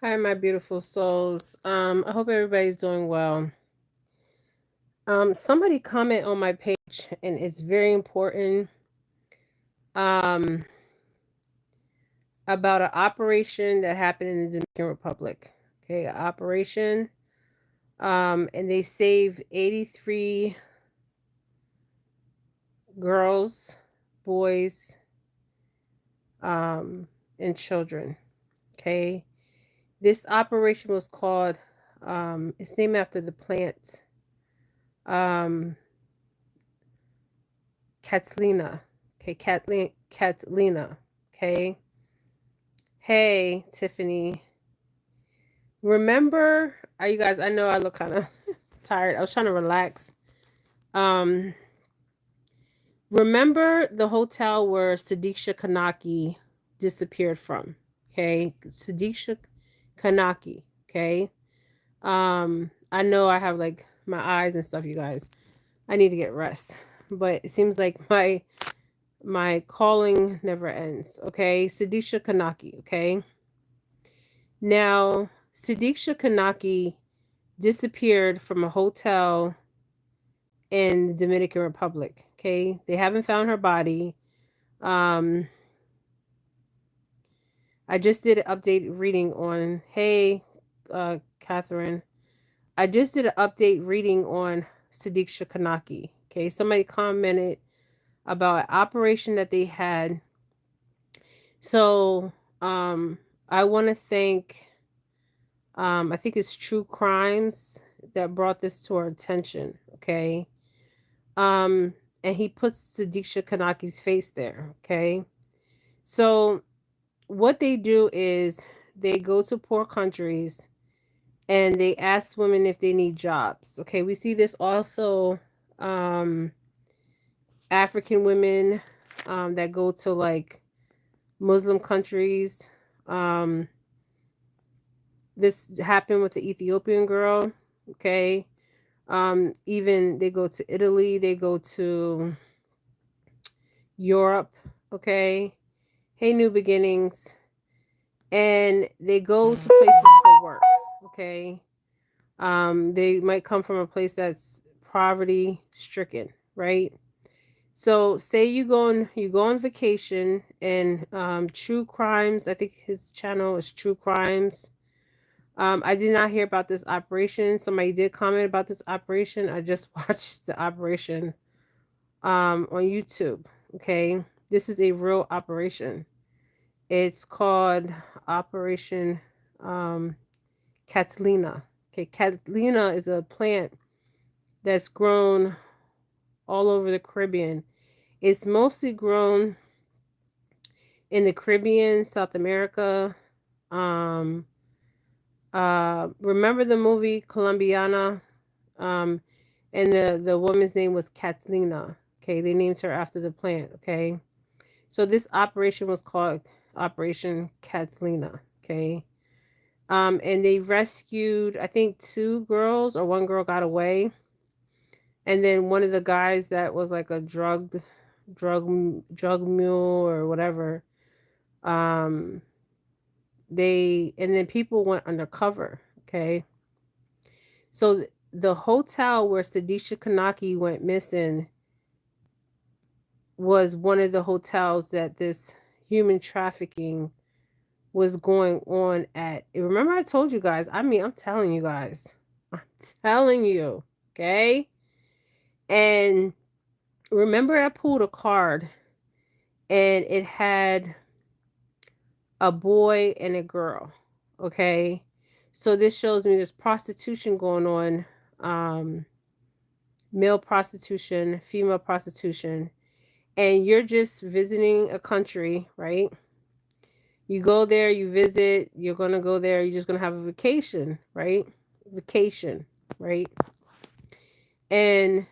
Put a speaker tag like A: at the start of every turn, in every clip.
A: Hi, my beautiful souls. I hope everybody's doing well. Somebody comment on my page, and it's very important. Um, about an operation that happened in the Dominican Republic. Okay, an operation. And they saved 83 girls, boys, and children. Okay, this operation was called. It's named after the plant. Um, Catalina. Okay, Catalina. Okay. Hey, Tiffany. Remember, you guys, I know I look kind of tired. I was trying to relax. Um, remember the hotel where Sadisha Kanaki disappeared from? Okay. Sadisha Kanaki. Okay. I know I have like my eyes and stuff, you guys. I need to get rest. But it seems like my calling never ends. Okay. Sadisha Kanaki. Okay. Now, Sudiksha Kanaki disappeared from a hotel in the Dominican Republic. Okay. They haven't found her body. Um, I just did an update reading on, hey, Catherine. I just did an update reading on Sudiksha Kanaki. Okay. Somebody commented about an operation that they had. So, I want to thank I think it's True Crimes that brought this to our attention. Okay. Um, and he puts Sadisha Kanaki's face there. Okay. So what they do is they go to poor countries and they ask women if they need jobs. Okay. We see this also African women that go to like Muslim countries. Um, this happened with the Ethiopian girl. Okay. Even they go to Italy, they go to Europe, okay? Hey, New Beginnings. And they go to places for work, okay? They might come from a place that's poverty stricken, right? So say you go on vacation and True Crimes, I think his channel is True Crimes. I did not hear about this operation. Somebody did comment about this operation. I just watched the operation on YouTube. Okay, this is a real operation. It's called Operation um, Catalina. Okay, Catalina is a plant that's grown all over the Caribbean. It's mostly grown in the Caribbean, South America. Um, remember the movie Colombiana? Um, and the woman's name was Catalina. Okay, they named her after the plant. Okay, so this operation was called Operation Catalina. Okay, and they rescued I think two girls or one girl got away, and then one of the guys that was like a drug mule or whatever. Um, they and then people went undercover. Okay, so the hotel where Sadisha Kanaki went missing was one of the hotels that this human trafficking was going on at. Remember, I told you guys. I mean, I'm telling you guys. I'm telling you. Okay. And remember, I pulled a card and it had a boy and a girl. Okay. So this shows me there's prostitution going on. Male prostitution, female prostitution. And you're just visiting a country, right? You go there, you visit, you're going to go there, you're just going to have a vacation, right? Vacation, right? And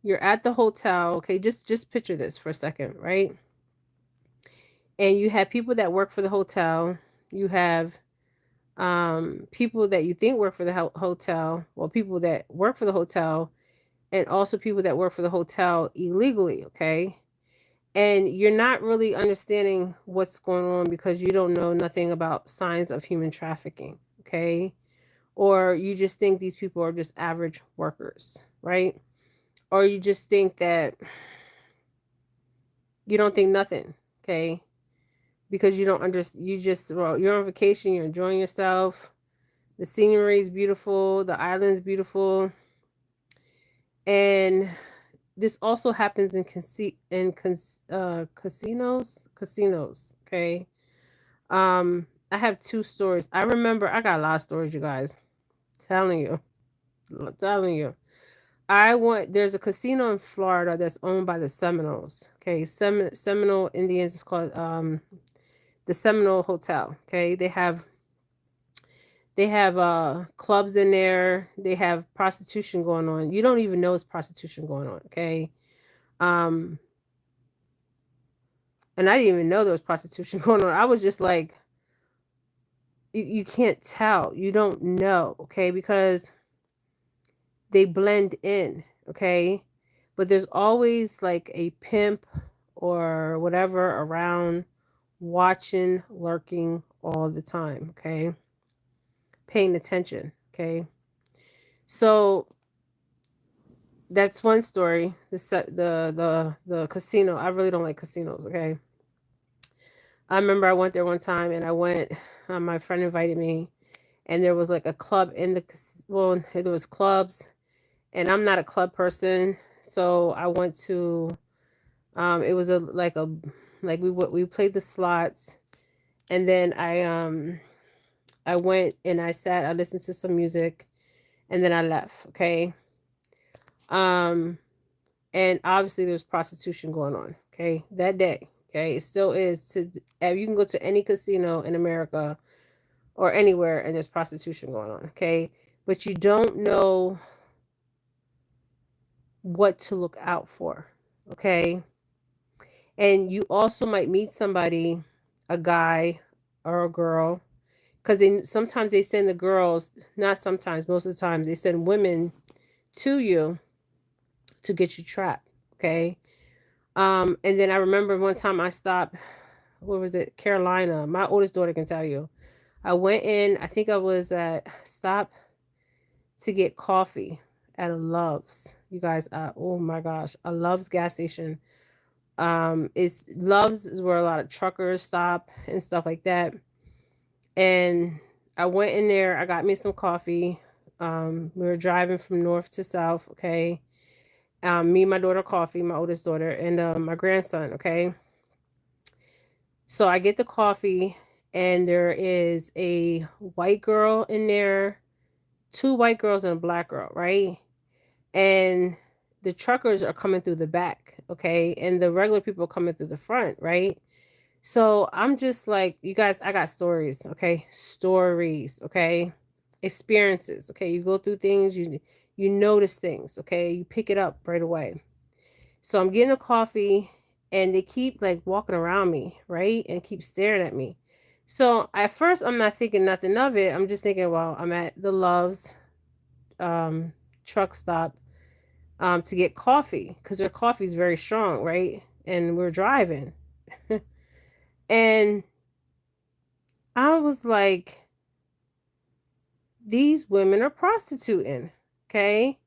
A: you're at the hotel, okay? Just picture this for a second, right? And you have people that work for the hotel. You have people that you think work for the hotel, well, people that work for the hotel, and also people that work for the hotel illegally, okay? And you're not really understanding what's going on because you don't know nothing about signs of human trafficking, okay? Or you just think these people are just average workers, right? Or you just think that you don't think nothing, okay? Because you don't understand, you just, well, you're on vacation, you're enjoying yourself, the scenery is beautiful, the island's beautiful, and this also happens in casinos, okay? I have two stories. I remember I got a lot of stories, you guys. Telling you, telling you. There's a casino in Florida that's owned by the Seminoles. Okay, Seminole Indians is called the Seminole Hotel. Okay, they have clubs in there. They have prostitution going on. You don't even know it's prostitution going on. Okay, um, and I didn't even know there was prostitution going on. I was just like, you can't tell. You don't know. Okay, because they blend in. Okay, but there's always like a pimp or whatever around, watching, lurking all the time. Okay, paying attention. Okay, so that's one story. The casino. I really don't like casinos. Okay, I remember I went there one time, and I went. My friend invited me, and there was like a club in the well. There was clubs, and I'm not a club person, so I went to. It was we played the slots, and then I went and I sat. I listened to some music, and then I left. Okay. Um, and obviously there's prostitution going on. Okay, that day. Okay, it still is. You can go to any casino in America or anywhere, and there's prostitution going on. Okay, but you don't know what to look out for. Okay, and you also might meet somebody, a guy or a girl, because sometimes they send the girls, not sometimes, most of the times they send women to you to get you trapped. Okay. And then I remember one time I stopped, where was it? Carolina. My oldest daughter can tell you. I went in, I think I was at stop to get coffee at a Love's. You guys, oh my gosh, a Love's gas station. It's Love's is where a lot of truckers stop and stuff like that. And I went in there, I got me some coffee. We were driving from north to south, okay. Me, my daughter, coffee, my oldest daughter, and my grandson, okay. So I get the coffee, and there is a white girl in there, two white girls and a black girl, right? And the truckers are coming through the back, okay, and the regular people are coming through the front, right? So I'm just like, you guys, I got stories, okay? Stories, okay? Experiences, okay? You go through things, you notice things, okay? You pick it up right away. So I'm getting a coffee, and they keep like walking around me, right? And keep staring at me. So at first I'm not thinking nothing of it. I'm just thinking, well, I'm at the Love's truck stop to get coffee because their coffee is very strong, right? And we're driving. And I was like, these women are prostituting. Okay.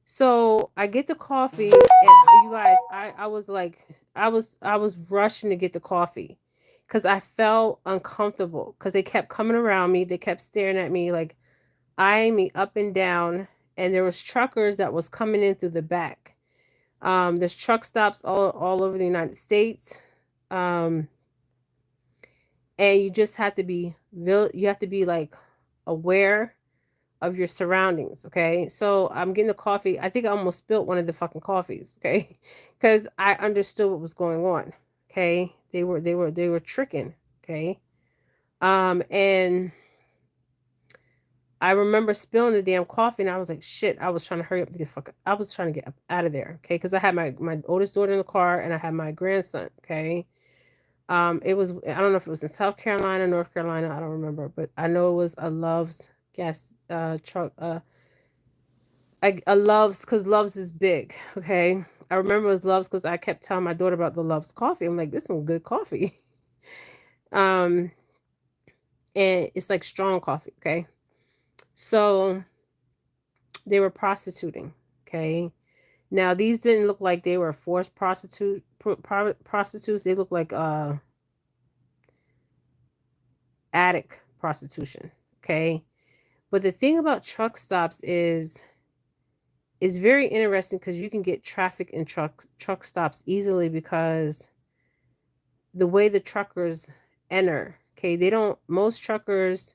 A: So I get the coffee, and you guys, I was like, I was rushing to get the coffee because I felt uncomfortable because they kept coming around me. They kept staring at me, like eyeing me up and down. And there was truckers that was coming in through the back. There's truck stops all over the United States. Um, and you just have to be like aware of your surroundings. Okay, so I'm getting the coffee. I think I almost spilled one of the fucking coffees. Okay, because I understood what was going on. Okay, they were tricking. Okay, and I remember spilling the damn coffee, and I was like, shit. I was trying to hurry up to get I was trying to get up out of there. Okay, because I had my oldest daughter in the car, and I had my grandson. Okay. It was, I don't know if it was in South Carolina, North Carolina, I don't remember, but I know it was a Love's gas truck, a Love's, because Love's is big, okay? I remember it was Love's because I kept telling my daughter about the Love's coffee. I'm like, this is some good coffee. Um, and it's like strong coffee, okay? So they were prostituting, okay? Now these didn't look like they were forced prostitutes. They looked like attic prostitution, okay? But the thing about truck stops is it's very interesting because you can get traffic in truck stops easily because the way the truckers enter, okay? They don't, most truckers,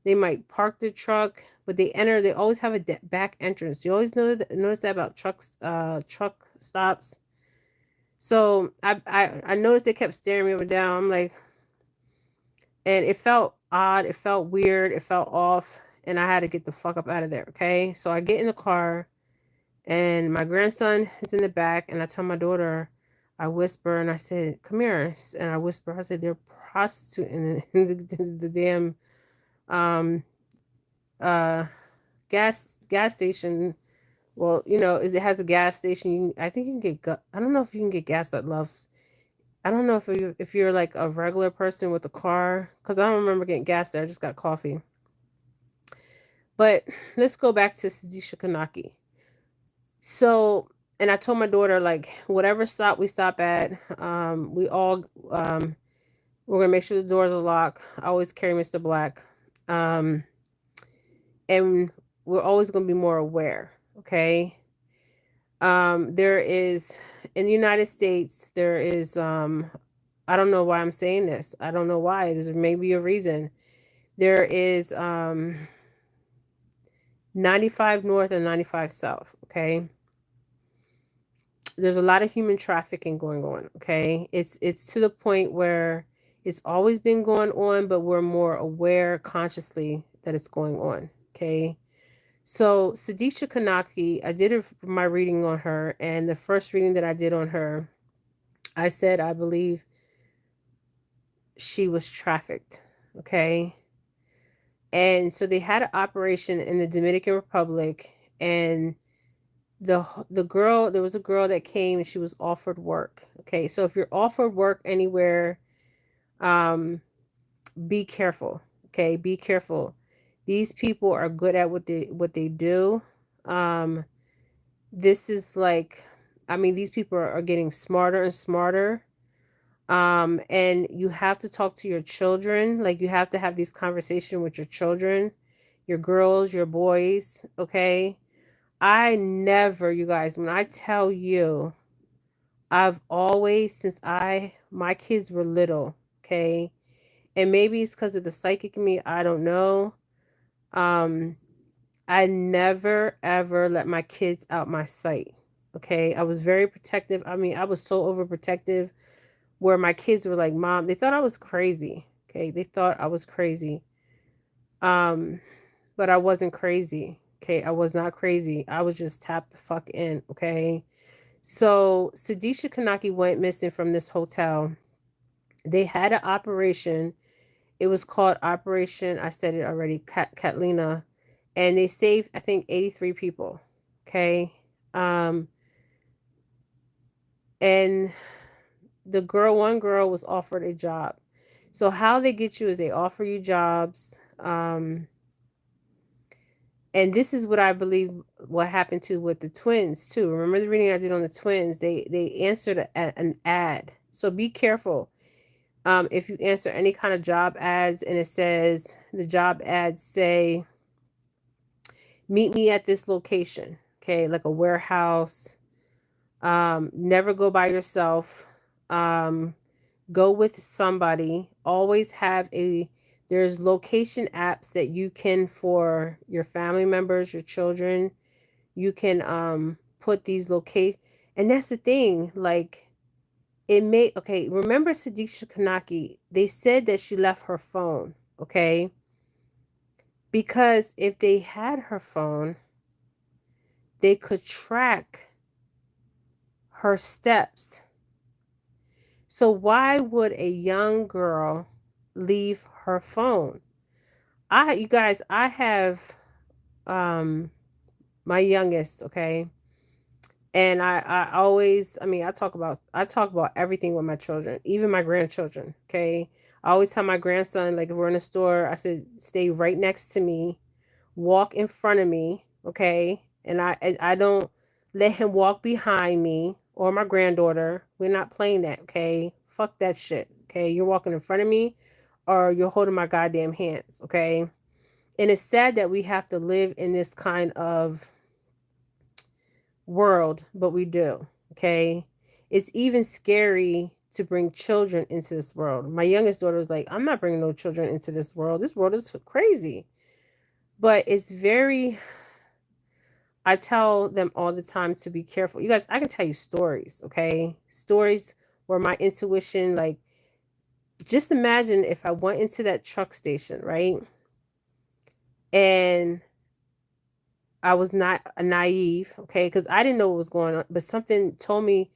A: they might park the truck, but they enter, they always have a back entrance. You always notice that about truck stops. So I noticed they kept staring me up and down. I'm like, and it felt odd, it felt weird, it felt off, and I had to get the fuck up out of there, okay? So I get in the car and my grandson is in the back, and I tell my daughter, I whisper and I said, come here. And I whisper, I said, they're prostituting in the damn um uh gas station. Well, is it has a gas station. I think you can get I don't know if you can get gas at Love's. I don't know if you're like a regular person with a car, because I don't remember getting gas there. I just got coffee. But let's go back to Sadisha Kanaki. So, and I told my daughter, like, whatever stop we stop at, we all we're gonna make sure the doors are locked. I always carry Mr. Black. Um, and we're always gonna be more aware, okay? There is in the United States, there is I don't know why I'm saying this. I don't know why. There's maybe a reason. There is 95 North and 95 South, okay? There's a lot of human trafficking going on, okay? It's to the point where it's always been going on, but we're more aware consciously that it's going on, okay? So Sadisha Kanaki, I did my reading on her, and the first reading that I did on her, I said I believe she was trafficked, okay? And so they had an operation in the Dominican Republic, and the girl, there was a girl that came and she was offered work. Okay, so if you're offered work anywhere, um be careful. Okay, be careful. These people are good at what they do. um this is like, I mean, these people are getting smarter and smarter. And you have to talk to your children. Like, you have to have these conversations with your children, your girls, your boys. Okay, I never, you guys, when I tell you, I've always, since my kids were little, okay, and maybe it's because of the psychic in me, I don't know. Um, I never ever let my kids out my sight. Okay, I was very protective. I mean, I was so overprotective where my kids were like, "Mom," they thought I was crazy. Okay, they thought I was crazy. Um, but I wasn't crazy. Okay, I was not crazy. I was just tapped the fuck in. Okay. So Sadisha Kanaki went missing from this hotel. They had an operation. It was called Operation, I said it already, Catalina. And they saved, I think, 83 people. Okay. Um, and one girl was offered a job. So how they get you is they offer you jobs. And this is what I believe what happened to with the twins too. Remember the reading I did on the twins? They answered an ad. So be careful. If you answer any kind of job ads and it says, the job ads say, meet me at this location, okay, like a warehouse. Never go by yourself. Go with somebody. Always have there's location apps that you can, for your family members, your children, you can put these locate. And that's the thing, like, it may, okay, remember Sadisha Kanaki, they said that she left her phone, okay? Because if they had her phone, they could track her steps. So why would a young girl leave her phone? You guys, I have my youngest, okay? And I always, I mean, I talk about everything with my children, even my grandchildren. Okay. I always tell my grandson, like if we're in a store, I said, stay right next to me, walk in front of me. Okay. And I don't let him walk behind me or my granddaughter. We're not playing that. Okay. Fuck that shit. Okay. You're walking in front of me or you're holding my goddamn hands. Okay. And it's sad that we have to live in this kind of world, but we do. Okay. It's even scary to bring children into this world. My youngest daughter was like, I'm not bringing no children into this world. This world is crazy. But it's very, I tell them all the time to be careful. You guys, I can tell you stories, okay? Stories where my intuition, like, just imagine if I went into that truck station, right? And I was not a naive, okay, because I didn't know what was going on, but something told me,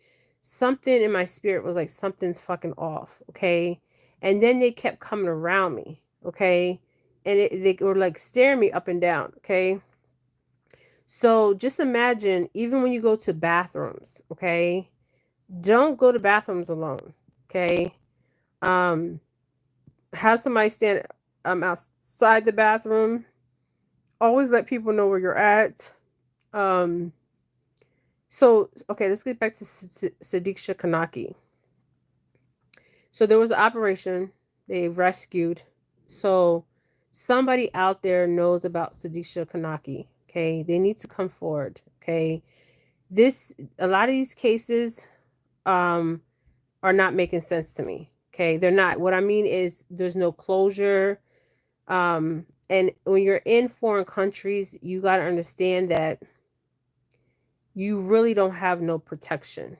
A: something in my spirit was like, something's fucking off, okay? And then they kept coming around me, okay? And they were like staring me up and down, okay? So just imagine, even when you go to bathrooms, okay? Don't go to bathrooms alone, okay? Um, have somebody stand outside the bathroom. Always let people know where you're at. Um, So, okay, let's get back to Sudiksha Kanaki. So there was an operation they rescued. So somebody out there knows about Sadisha Kanaki. Okay, they need to come forward. Okay, a lot of these cases um are not making sense to me. Okay, they're not. What I mean is there's no closure. And when you're in foreign countries, you got to understand that you really don't have no protection.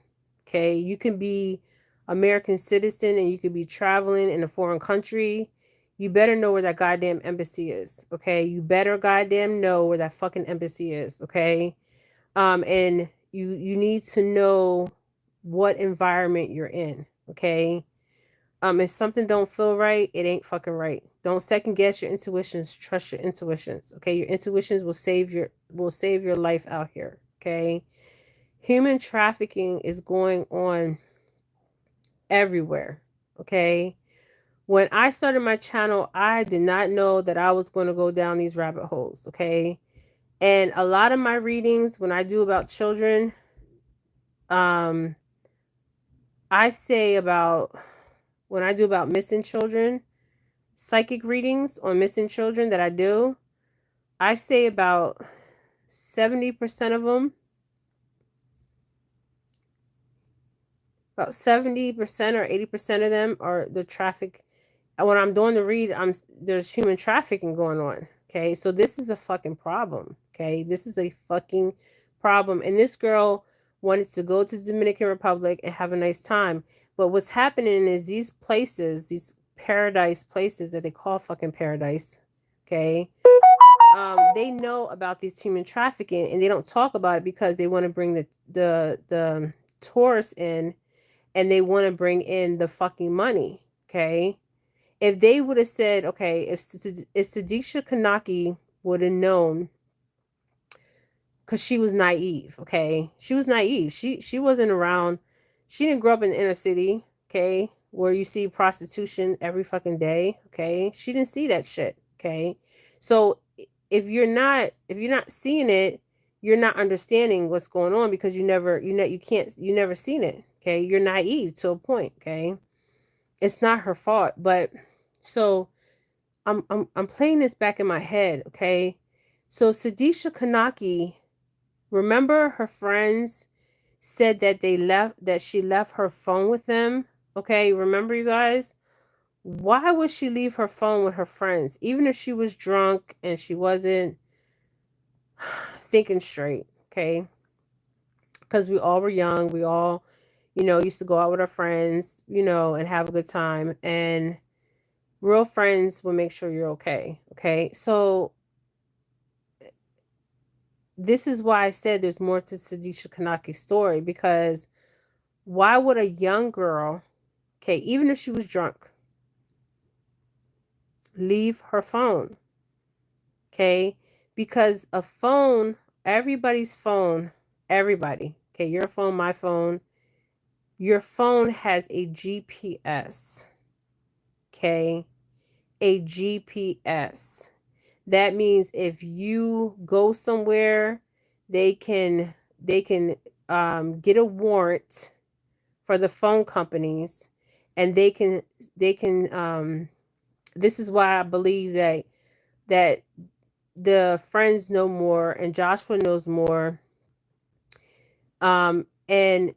A: Okay, you can be American citizen and you could be traveling in a foreign country. You better know where that goddamn embassy is. Okay, you better goddamn know where that fucking embassy is. Okay, and you need to know what environment you're in. Okay, if something don't feel right, it ain't fucking right. Don't second guess your intuitions. Trust your intuitions. Okay, your intuitions will save your life out here. Okay. Human trafficking is going on everywhere. Okay. When I started my channel, I did not know that I was going to go down these rabbit holes. Okay. And a lot of my readings, when I do about children, um, I say about, when I do about missing children, psychic readings on missing children that I do, I say about 70% of them, about 70% or 80% of them are the traffic. When I'm doing the read, there's human trafficking going on. Okay, so this is a fucking problem. Okay, this is a fucking problem. And this girl wanted to go to the Dominican Republic and have a nice time. But what's happening is these places, these paradise places that they call fucking paradise, okay, they know about these human trafficking and they don't talk about it because they want to bring the tourists in and they want to bring in the fucking money. Okay, if they would have said, okay, if Sadisha Kanaki would have known, because she was naive, okay, she was naive. She wasn't around. She didn't grow up in the inner city, okay, where you see prostitution every fucking day, okay. She didn't see that shit, okay. So if you're not seeing it, you're not understanding what's going on because you never seen it, okay. You're naive to a point, okay. It's not her fault, but so I'm playing this back in my head, okay? So Sadisha Kanaki, remember her friends said that she left her phone with them, okay? Remember, you guys? Why would she leave her phone with her friends, even if she was drunk and she wasn't thinking straight, okay? Because we all were young, we all, used to go out with our friends, and have a good time, and real friends will make sure you're okay. Okay. So this is why I said there's more to Sadisha Kanaki's story, because why would a young girl, okay, even if she was drunk, leave her phone? Okay. Because a phone, everybody's phone, everybody, Okay, your phone, my phone. Your phone has a GPS. Okay, a GPS. That means if you go somewhere, they can get a warrant for the phone companies, and they can. This is why I believe that the friends know more and Joshua knows more. And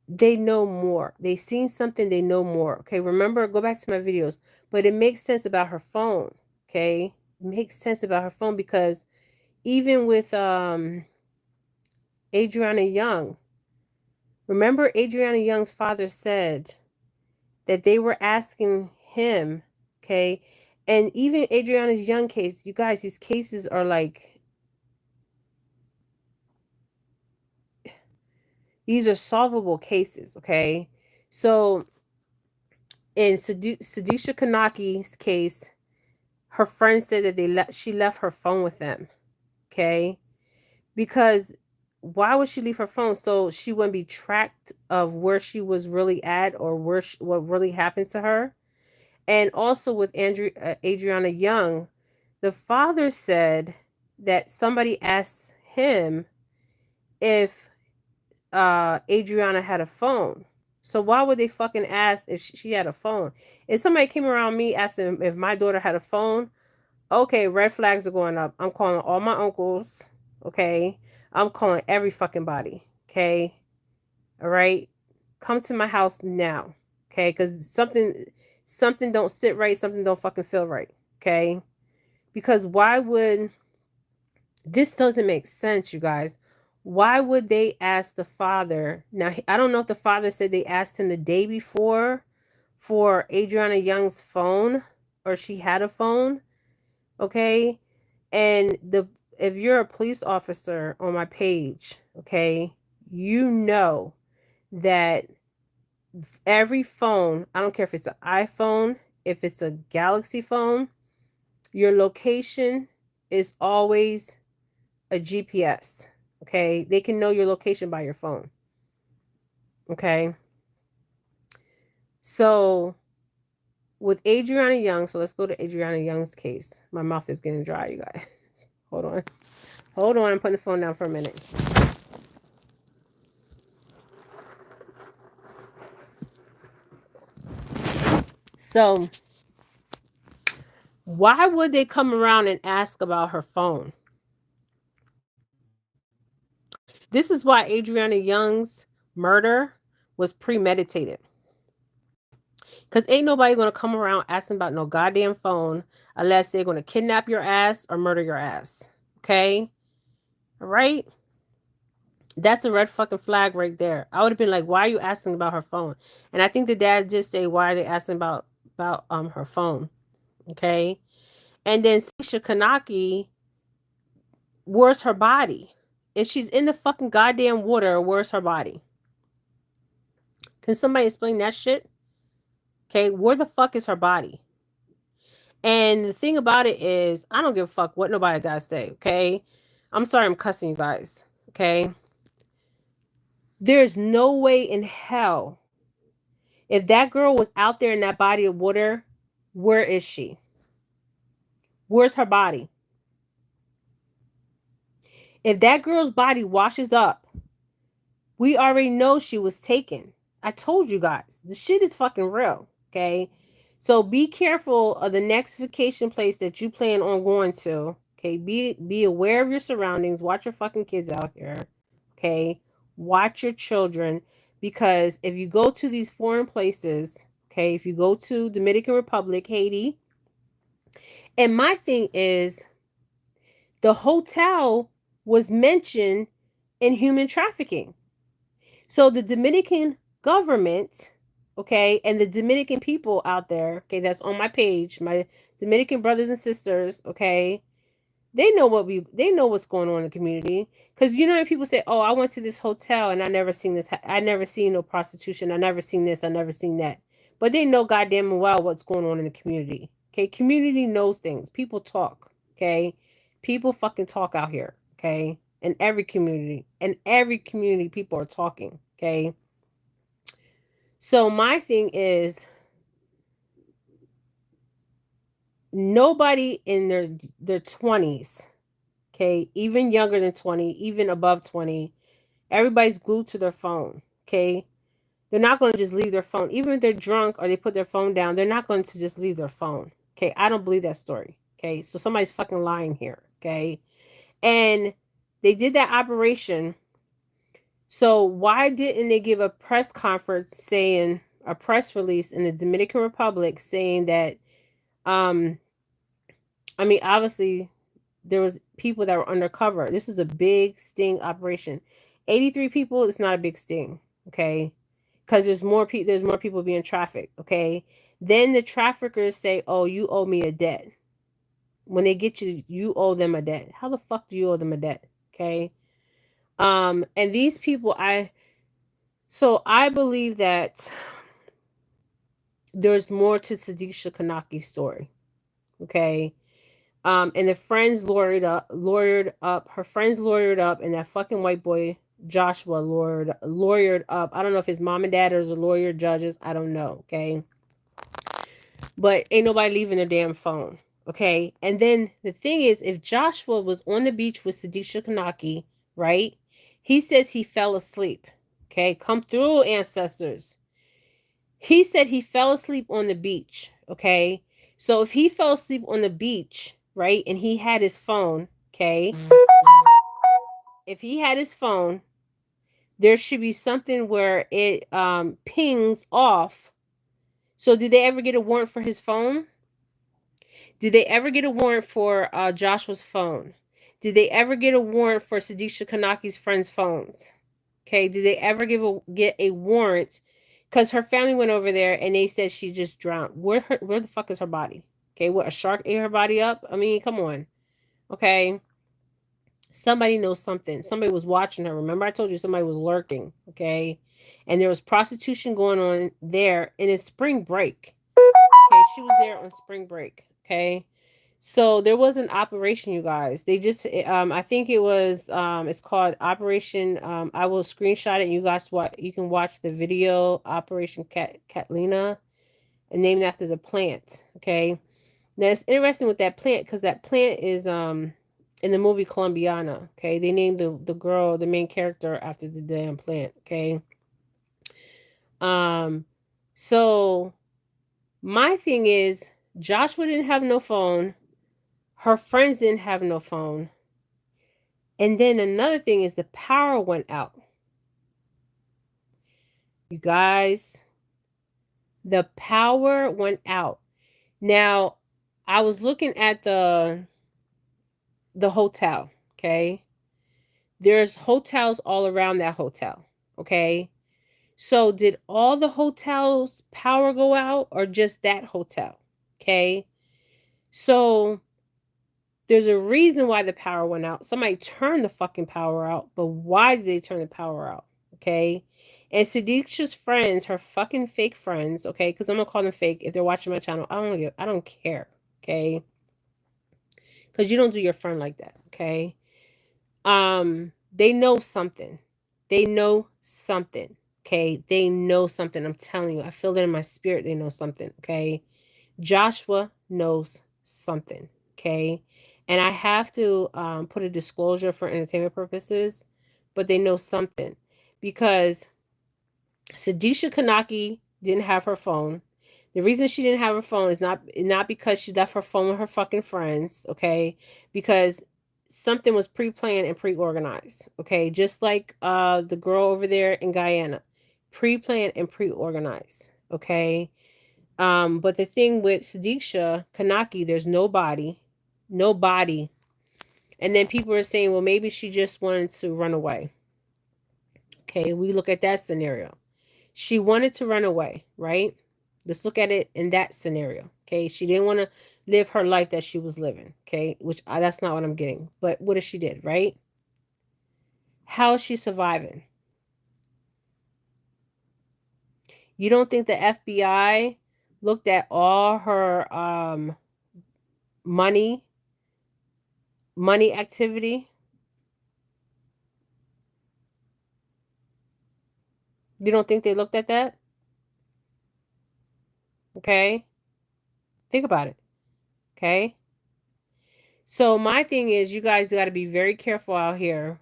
A: they know more. They seen something, they know more. Okay, remember, go back to my videos. But it makes sense about her phone. Okay, it makes sense about her phone because even with Adriana Young, remember Adriana Young's father said that they were asking him, okay, and even Adriana's Young case, you guys, these cases are like, these are solvable cases, okay? So in Sadisha Kanaki's case, her friend said that she left her phone with them, okay? Because why would she leave her phone? So she wouldn't be tracked of where she was really at or what really happened to her. And also with Adriana Young, the father said that somebody asked him if Adriana had a phone. So why would they fucking ask if she had a phone? If somebody came around me asking if my daughter had a phone, okay, red flags are going up. I'm calling all my uncles, okay? I'm calling every fucking body, okay? All right? Come to my house now, okay? Because something don't sit right, something don't fucking feel right, okay? Because why would this doesn't make sense, you guys? Why would they ask the father? Now, I don't know if the father said they asked him the day before for Adriana Young's phone or she had a phone, okay? And if you're a police officer on my page, okay, you know that every phone, I don't care if it's an iPhone, if it's a Galaxy phone, your location is always a GPS. Okay, they can know your location by your phone. Okay, so with Adriana Young, so let's go to Adriana Young's case. My mouth is getting dry, you guys. Hold on, I'm putting the phone down for a minute. So why would they come around and ask about her phone? This is why Adriana Young's murder was premeditated. Because ain't nobody going to come around asking about no goddamn phone unless they're going to kidnap your ass or murder your ass. Okay? All right? That's a red fucking flag right there. I would have been like, why are you asking about her phone? And I think the dad did say, why are they asking about her phone? Okay? And then Sadisha Kanaki, where's her body? If she's in the fucking goddamn water, where's her body? Can somebody explain that shit? Okay, where the fuck is her body? And the thing about it is, I don't give a fuck what nobody gotta say, okay? I'm sorry I'm cussing you guys, okay? There's no way in hell, if that girl was out there in that body of water, where is she? Where's her body? If that girl's body washes up, we already know she was taken. I told you guys, the shit is fucking real, okay? So be careful of the next vacation place that you plan on going to. Okay, be aware of your surroundings. Watch your fucking kids out here. Okay, watch your children, because if you go to these foreign places, okay, if you go to Dominican Republic, Haiti, and my thing is, the hotel was mentioned in human trafficking. So the Dominican government, okay, and the Dominican people out there, okay, that's on my page, my Dominican brothers and sisters, okay, they know what's going on in the community. Because you know, people say, oh, I went to this hotel and I never seen this, I never seen no prostitution, I never seen this, I never seen that. But they know goddamn well what's going on in the community. Okay, community knows things. People talk. Okay, People fucking talk out here, okay? In every community. In every community, people are talking, okay? So my thing is, nobody in their 20s, okay, even younger than 20, even above 20, everybody's glued to their phone, okay? They're not going to just leave their phone. Even if they're drunk or they put their phone down, they're not going to just leave their phone. Okay, I don't believe that story. Okay, so somebody's fucking lying here. Okay, and they did that operation. So why didn't they give a press conference saying, a press release in the Dominican Republic saying that, um, I mean, obviously there was people that were undercover. This is a big sting operation. 83 people is not a big sting. Okay, because there's more people being trafficked. Okay, then the traffickers say, oh, you owe me a debt. When they get you, you owe them a debt. How the fuck do you owe them a debt? Okay, and these people, I believe that there's more to Sadisha Kanaki's story. Okay, and the friends lawyered up, her friends lawyered up, and that fucking white boy Joshua lawyered up. I don't know if his mom and dad are lawyer judges. I don't know. Okay, but ain't nobody leaving their damn phone. Okay, and then the thing is, if Joshua was on the beach with Sadisha Kanaki, right? He says he fell asleep. Okay, come through, ancestors. He said he fell asleep on the beach. Okay, so if he fell asleep on the beach, right, and he had his phone, okay, if he had his phone, there should be something where it pings off. So did they ever get a warrant for his phone? Did they ever get a warrant for Joshua's phone? Did they ever get a warrant for Sadisha Kanaki's friends' phones? Okay, did they ever get a warrant? Because her family went over there and they said she just drowned. Where the fuck is her body? Okay, what, a shark ate her body up? I mean, come on. Okay, somebody knows something. Somebody was watching her. Remember, I told you somebody was lurking. Okay, and there was prostitution going on there, and it's spring break. Okay, she was there on spring break. Okay, so there was an operation, you guys. They just, I think it was, it's called Operation. I will screenshot it. You guys, you can watch the video. Operation Catalina, and named after the plant. Okay, now it's interesting with that plant because that plant is in the movie Colombiana. Okay, they named the girl, the main character, after the damn plant. Okay, so my thing is, Joshua didn't have no phone. Her friends didn't have no phone. And then another thing is the power went out. You guys, the power went out. Now, I was looking at the hotel, okay? There's hotels all around that hotel, okay? So did all the hotels power go out or just that hotel? Okay? So there's a reason why the power went out. Somebody turned the fucking power out, but why did they turn the power out? Okay? And Sudiksha's friends, her fucking fake friends, okay, because I'm gonna call them fake if they're watching my channel. I don't care, okay? Because you don't do your friend like that, okay? They know something. They know something, okay? They know something. I'm telling you, I feel it in my spirit. They know something, okay? Joshua knows something, okay? And I have to put a disclosure for entertainment purposes, but they know something because Sadisha Kanaki didn't have her phone. The reason she didn't have her phone is not because she left her phone with her fucking friends, okay? Because something was pre-planned and pre-organized, okay? Just like the girl over there in Guyana, pre-planned and pre-organized, okay? But the thing with Sudiksha Kanaki, there's nobody, nobody. And then people are saying, well, maybe she just wanted to run away. Okay, we look at that scenario. She wanted to run away, right? Let's look at it in that scenario. Okay, she didn't want to live her life that she was living. Okay, which that's not what I'm getting. But what if she did, right? How is she surviving? You don't think the FBI looked at all her money money activity. You don't think they looked at that? Okay. Think about it. Okay. So my thing is, you guys got to be very careful out here,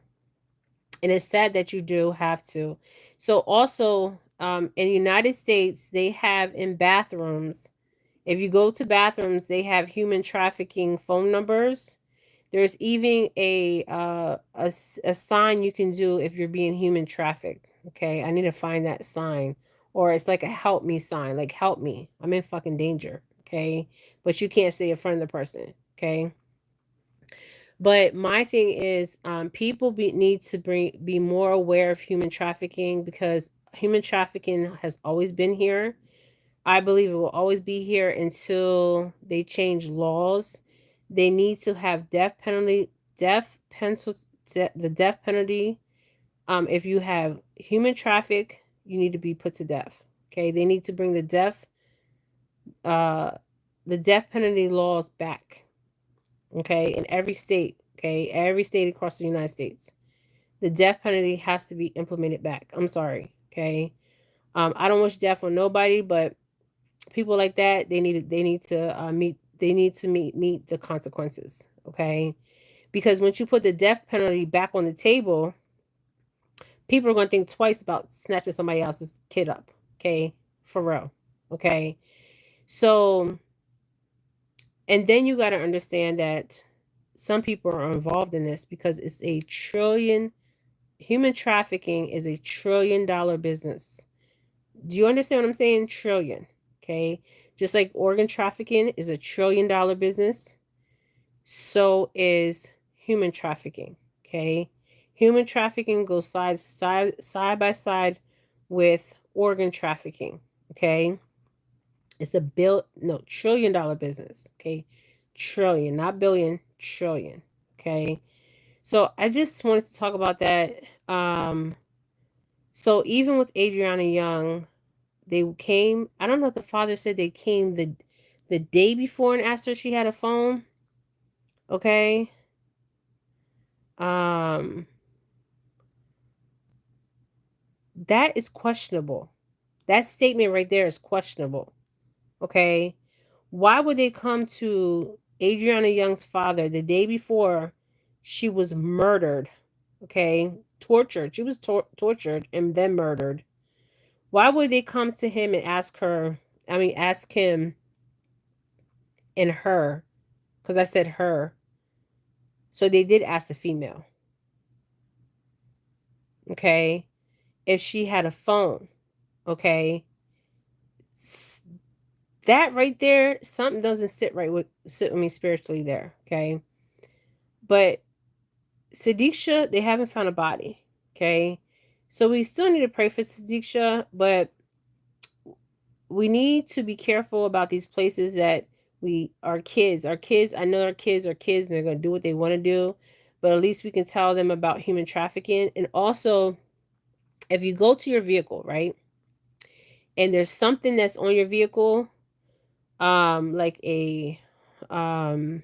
A: and it's sad that you do have to. So also, in the United States, they have in bathrooms. If you go to bathrooms, they have human trafficking phone numbers. There's even a sign you can do if you're being human trafficked. Okay, I need to find that sign, or it's like a help me sign, like help me, I'm in fucking danger. Okay, but you can't say in front of the person. Okay, but my thing is, people need to be more aware of human trafficking, because human trafficking has always been here. I believe it will always be here until they change laws. They need to have death penalty, the death penalty. If you have human traffic, you need to be put to death. Okay, they need to bring uh, the death penalty laws back. Okay, in every state. Okay, every state across the United States, the death penalty has to be implemented back. I'm sorry. Okay, I don't wish death on nobody, but people like that, they need to meet the consequences. Okay, because once you put the death penalty back on the table, people are going to think twice about snatching somebody else's kid up. Okay, for real. Okay, so, and then you got to understand that some people are involved in this because it's a trillion. Human trafficking is $1 trillion business. Do you understand what I'm saying? Trillion. Okay. Just like organ trafficking is $1 trillion business, so is human trafficking. Okay. Human trafficking goes side by side with organ trafficking. Okay. It's a $1 trillion business. Okay. Trillion, not billion, trillion. Okay. So I just wanted to talk about that. So even with Andrianna Younge, they came. I don't know if the father said they came the day before and asked her if she had a phone. Okay. Um, that is questionable. That statement right there is questionable. Okay. Why would they come to Andrianna Younge's father the day before she was murdered? Okay. Tortured. She was tortured and then murdered. Why would they come to him and ask him and her, because I said her. So they did ask the female, okay, if she had a phone, okay. That right there, something doesn't sit with me spiritually there, okay. But Sudiksha, they haven't found a body, okay. So we still need to pray for Sudiksha, but we need to be careful about these places that our kids, I know our kids are kids and they're going to do what they want to do, but at least we can tell them about human trafficking. And also, if you go to your vehicle, right, and there's something that's on your vehicle, like a um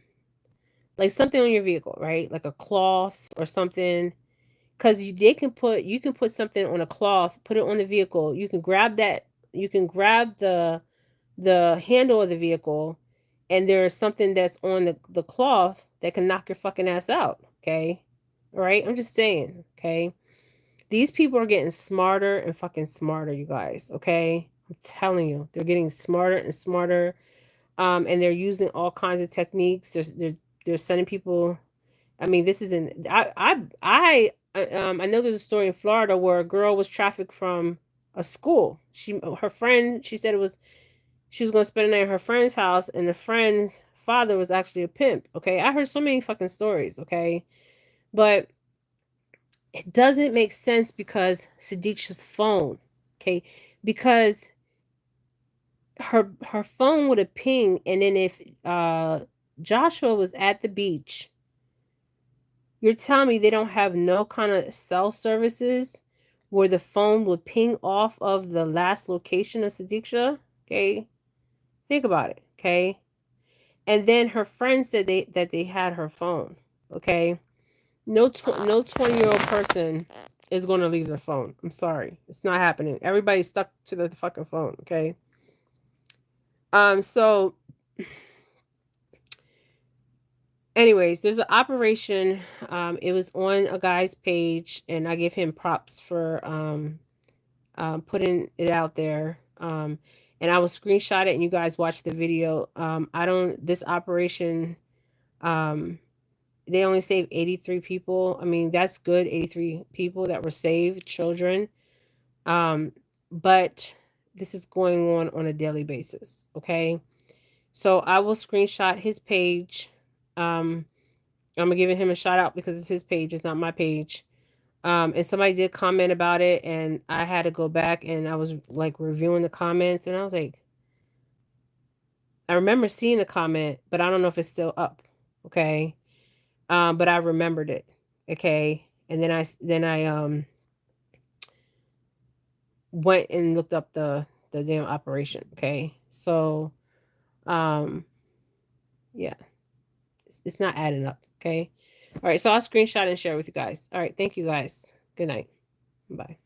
A: like something on your vehicle, right, like a cloth or something, because you can put something on a cloth, put it on the vehicle, you can grab that, you can grab the handle of the vehicle, and there's something that's on the cloth that can knock your fucking ass out. Okay. All right. I'm just saying. Okay. These people are getting smarter and fucking smarter, you guys. Okay. I'm telling you, they're getting smarter and smarter. And they're using all kinds of techniques. They're sending people. I mean, this isn't. I know there's a story in Florida where a girl was trafficked from a school. Her friend. She said she was going to spend the night at her friend's house, and the friend's father was actually a pimp. Okay, I heard so many fucking stories. Okay, but it doesn't make sense because Sudiksha's phone. Okay, because her phone would have pinged, and then if Joshua was at the beach, you're telling me they don't have no kind of cell services where the phone would ping off of the last location of Sudiksha? Okay, think about it. Okay. And then her friend said that they had her phone. Okay, no 20-year-old person is going to leave their phone. I'm sorry, it's not happening. Everybody's stuck to their fucking phone. Okay. So anyways, there's an operation. It was on a guy's page, and I give him props for putting it out there. And I will screenshot it, and you guys watch the video. I don't. This operation, um, they only saved 83 people. I mean, that's good. 83 people that were saved, children. Um, but this is going on a daily basis. Okay, so I will screenshot his page. I'm gonna give him a shout out because it's his page, it's not my page. And somebody did comment about it, and I had to go back and I was like reviewing the comments, and I was like, I remember seeing the comment, but I don't know if it's still up. Okay. But I remembered it. Okay. And then I went and looked up the damn operation. Okay. So um yeah, it's not adding up. Okay. All right. So I'll screenshot and share with you guys. All right. Thank you guys. Good night. Bye.